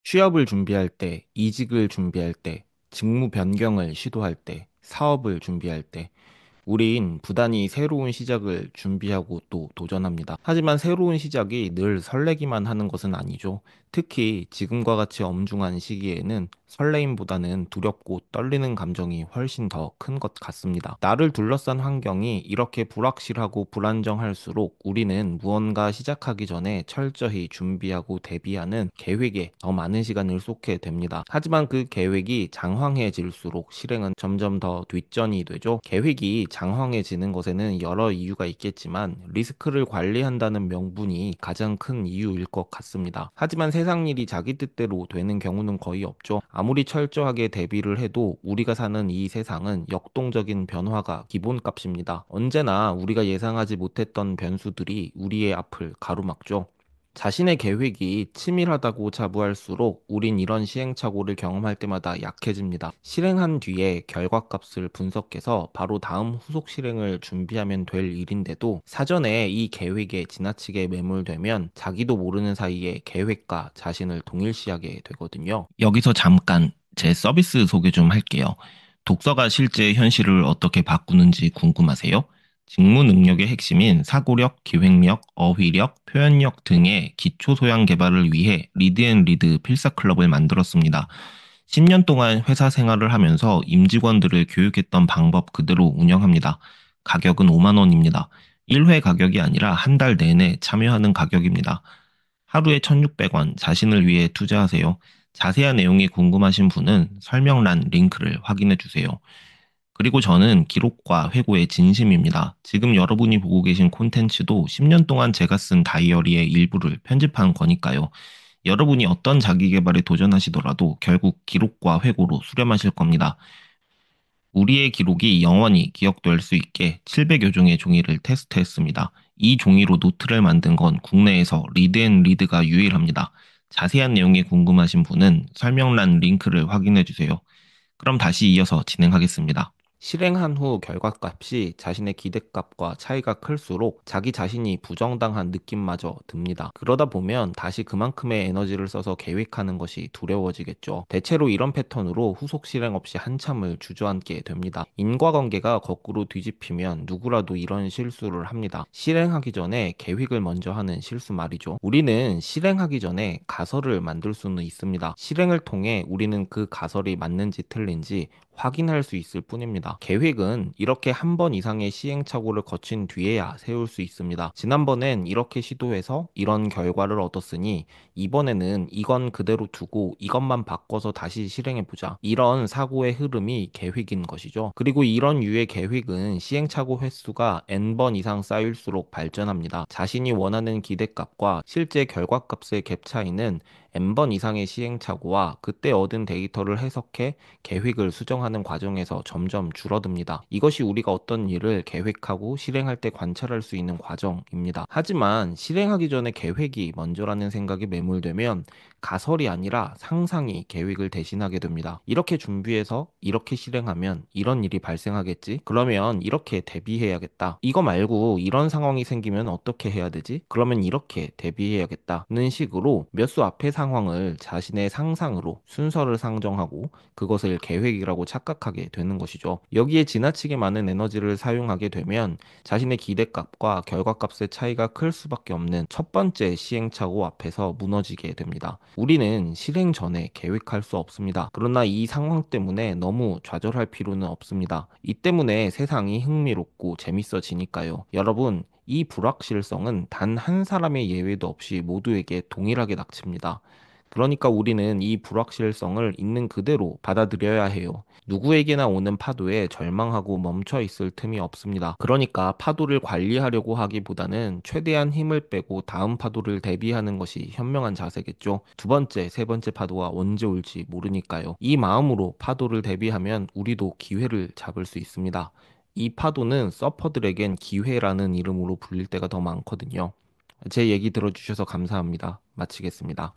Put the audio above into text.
취업을 준비할 때, 이직을 준비할 때, 직무 변경을 시도할 때, 사업을 준비할 때, 우린 부단히 새로운 시작을 준비하고 또 도전합니다. 하지만 새로운 시작이 늘 설레기만 하는 것은 아니죠. 특히 지금과 같이 엄중한 시기에는 설레임보다는 두렵고 떨리는 감정이 훨씬 더 큰 것 같습니다. 나를 둘러싼 환경이 이렇게 불확실하고 불안정할수록 우리는 무언가 시작하기 전에 철저히 준비하고 대비하는 계획에 더 많은 시간을 쏟게 됩니다. 하지만 그 계획이 장황해질수록 실행은 점점 더 뒷전이 되죠. 계획이 장황해지는 것에는 여러 이유가 있겠지만 리스크를 관리한다는 명분이 가장 큰 이유일 것 같습니다. 하지만 세상 일이 자기 뜻대로 되는 경우는 거의 없죠. 아무리 철저하게 대비를 해도 우리가 사는 이 세상은 역동적인 변화가 기본값입니다. 언제나 우리가 예상하지 못했던 변수들이 우리의 앞을 가로막죠. 자신의 계획이 치밀하다고 자부할수록 우린 이런 시행착오를 경험할 때마다 약해집니다. 실행한 뒤에 결과값을 분석해서 바로 다음 후속 실행을 준비하면 될 일인데도 사전에 이 계획에 지나치게 매몰되면 자기도 모르는 사이에 계획과 자신을 동일시하게 되거든요. 여기서 잠깐 제 서비스 소개 좀 할게요. 독서가 실제 현실을 어떻게 바꾸는지 궁금하세요? 직무 능력의 핵심인 사고력, 기획력, 어휘력, 표현력 등의 기초 소양 개발을 위해 리드&리드 필사 클럽을 만들었습니다. 10년 동안 회사 생활을 하면서 임직원들을 교육했던 방법 그대로 운영합니다. 가격은 5만 원입니다. 1회 가격이 아니라 한 달 내내 참여하는 가격입니다. 하루에 1,600원 자신을 위해 투자하세요. 자세한 내용이 궁금하신 분은 설명란 링크를 확인해 주세요. 그리고 저는 기록과 회고에 진심입니다. 지금 여러분이 보고 계신 콘텐츠도 10년 동안 제가 쓴 다이어리의 일부를 편집한 거니까요. 여러분이 어떤 자기 개발에 도전하시더라도 결국 기록과 회고로 수렴하실 겁니다. 우리의 기록이 영원히 기억될 수 있게 700여 종의 종이를 테스트했습니다. 이 종이로 노트를 만든 건 국내에서 리드앤리드가 유일합니다. 자세한 내용이 궁금하신 분은 설명란 링크를 확인해 주세요. 그럼 다시 이어서 진행하겠습니다. 실행한 후 결과값이 자신의 기대값과 차이가 클수록 자기 자신이 부정당한 느낌마저 듭니다. 그러다 보면 다시 그만큼의 에너지를 써서 계획하는 것이 두려워지겠죠. 대체로 이런 패턴으로 후속 실행 없이 한참을 주저앉게 됩니다. 인과관계가 거꾸로 뒤집히면 누구라도 이런 실수를 합니다. 실행하기 전에 계획을 먼저 하는 실수 말이죠. 우리는 실행하기 전에 가설을 만들 수는 있습니다. 실행을 통해 우리는 그 가설이 맞는지 틀린지 확인할 수 있을 뿐입니다. 계획은 이렇게 한 번 이상의 시행착오를 거친 뒤에야 세울 수 있습니다. 지난번엔 이렇게 시도해서 이런 결과를 얻었으니 이번에는 이건 그대로 두고 이것만 바꿔서 다시 실행해보자. 이런 사고의 흐름이 계획인 것이죠. 그리고 이런 유의 계획은 시행착오 횟수가 n번 이상 쌓일수록 발전합니다. 자신이 원하는 기대값과 실제 결과값의 갭 차이는 n번 이상의 시행착오와 그때 얻은 데이터를 해석해 계획을 수정하는 과정에서 점점 줄어듭니다. 이것이 우리가 어떤 일을 계획하고 실행할 때 관찰할 수 있는 과정입니다. 하지만 실행하기 전에 계획이 먼저라는 생각이 매몰되면 가설이 아니라 상상이 계획을 대신하게 됩니다. 이렇게 준비해서 이렇게 실행하면 이런 일이 발생하겠지? 그러면 이렇게 대비해야겠다. 이거 말고 이런 상황이 생기면 어떻게 해야 되지? 그러면 이렇게 대비해야겠다는 식으로 몇 수 앞의 상황을 자신의 상상으로 순서를 상정하고 그것을 계획이라고 착각하게 되는 것이죠. 여기에 지나치게 많은 에너지를 사용하게 되면 자신의 기대값과 결과값의 차이가 클 수밖에 없는 첫 번째 시행착오 앞에서 무너지게 됩니다. 우리는 실행 전에 계획할 수 없습니다. 그러나 이 상황 때문에 너무 좌절할 필요는 없습니다. 이 때문에 세상이 흥미롭고 재밌어지니까요. 여러분, 이 불확실성은 단 한 사람의 예외도 없이 모두에게 동일하게 닥칩니다. 그러니까 우리는 이 불확실성을 있는 그대로 받아들여야 해요. 누구에게나 오는 파도에 절망하고 멈춰 있을 틈이 없습니다. 그러니까 파도를 관리하려고 하기보다는 최대한 힘을 빼고 다음 파도를 대비하는 것이 현명한 자세겠죠. 두 번째, 세 번째 파도가 언제 올지 모르니까요. 이 마음으로 파도를 대비하면 우리도 기회를 잡을 수 있습니다. 이 파도는 서퍼들에겐 기회라는 이름으로 불릴 때가 더 많거든요. 제 얘기 들어주셔서 감사합니다. 마치겠습니다.